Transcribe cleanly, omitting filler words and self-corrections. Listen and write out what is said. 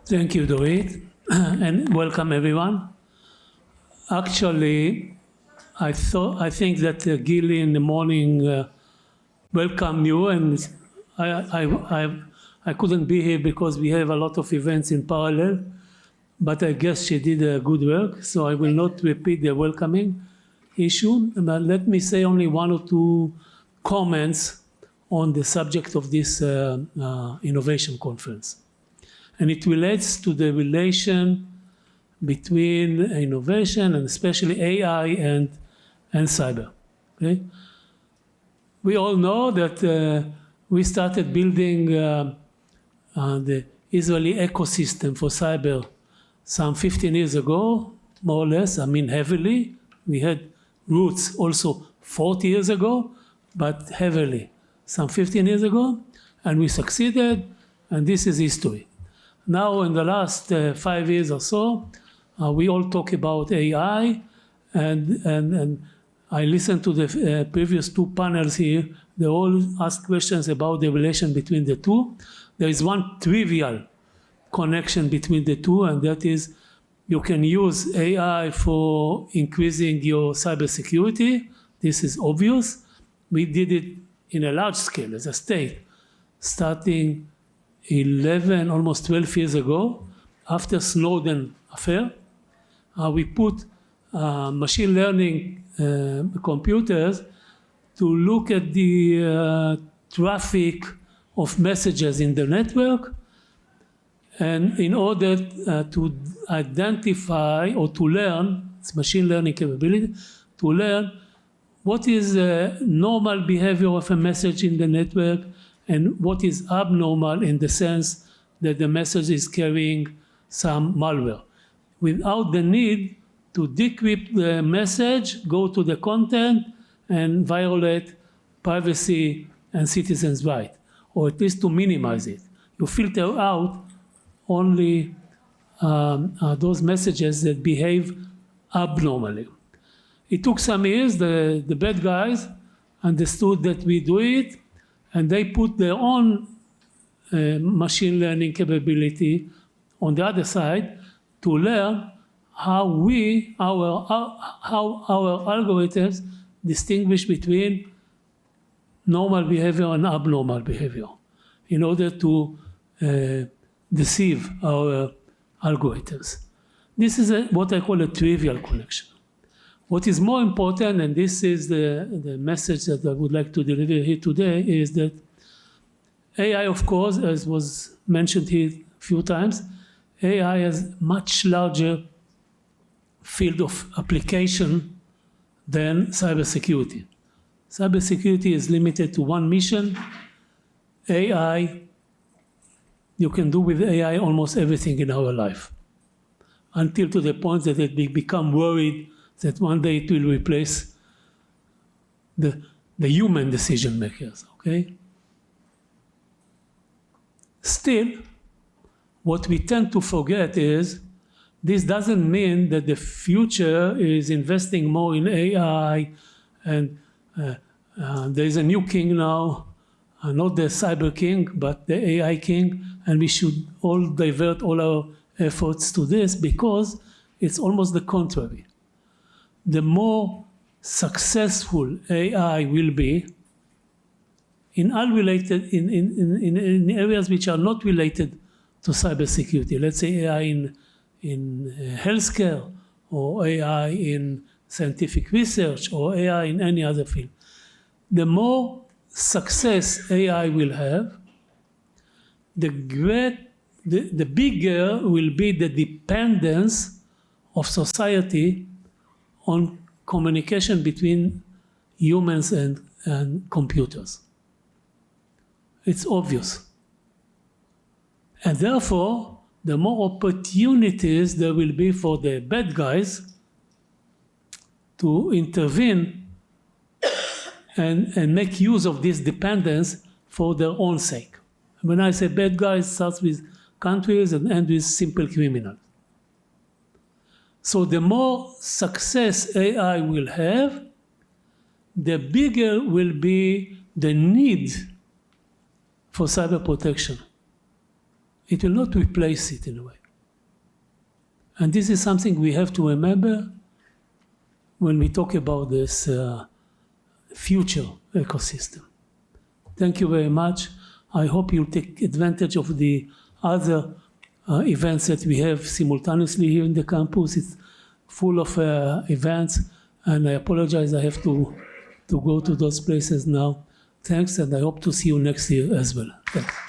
Thank you, Dorit, and welcome everyone. Actually, I think that Gili in the morning welcomed you, and I couldn't be here because we have a lot of events in parallel, but I guess she did a good work, so I will not repeat the welcoming issue. But let me say only one or two comments on the subject of this innovation conference. And it relates to the relation between innovation and especially AI and cyber. Okay? We all know that we started building the Israeli ecosystem for cyber some 15 years ago, more or less, I mean heavily. We had roots also 40 years ago, but heavily, some 15 years ago, and we succeeded, and this is history. Now, in the last 5 years or so, we all talk about AI, and I listened to the previous two panels here. They all ask questions about the relation between the two. There is one trivial connection between the two, and that is you can use AI for increasing your cybersecurity. This is obvious. We did it in a large scale as a state, starting 11, almost 12 years ago, after Snowden affair. We put machine learning computers to look at the traffic of messages in the network, and in order to identify or to learn, it's machine learning capability, to learn what is normal behavior of a message in the network and what is abnormal in the sense that the message is carrying some malware, without the need to decrypt the message, go to the content, and violate privacy and citizens' rights, or at least to minimize it. You filter out only those messages that behave abnormally. It took some years. The bad guys understood that we do it, and they put their own machine learning capability on the other side to learn how our algorithms distinguish between normal behavior and abnormal behavior in order to deceive our algorithms. This is what I call a trivial connection. What is more important, and this is the message that I would like to deliver here today, is that AI, of course, as was mentioned here a few times, AI has much larger field of application than cybersecurity. Cybersecurity is limited to one mission. AI, you can do with AI almost everything in our life, until to the point that we become worried that one day it will replace the human decision makers, okay? Still, what we tend to forget is this doesn't mean that the future is investing more in AI, and there is a new king now, not the cyber king, but the AI king, and we should all divert all our efforts to this because it's almost the contrary. The more successful AI will be in unrelated, in areas which are not related to cybersecurity, let's say AI in healthcare, or AI in scientific research, or AI in any other field. The more success AI will have, the bigger will be the dependence of society on communication between humans and computers. It's obvious. And therefore, the more opportunities there will be for the bad guys to intervene and make use of this dependence for their own sake. When I say bad guys, it starts with countries and ends with simple criminals. So the more success AI will have, the bigger will be the need for cyber protection. It will not replace it in a way. And this is something we have to remember when we talk about this future ecosystem. Thank you very much. I hope you'll take advantage of the other events that we have simultaneously here in the campus. It's full of events, and I apologize, I have to go to those places now. Thanks, and I hope to see you next year as well. Thanks.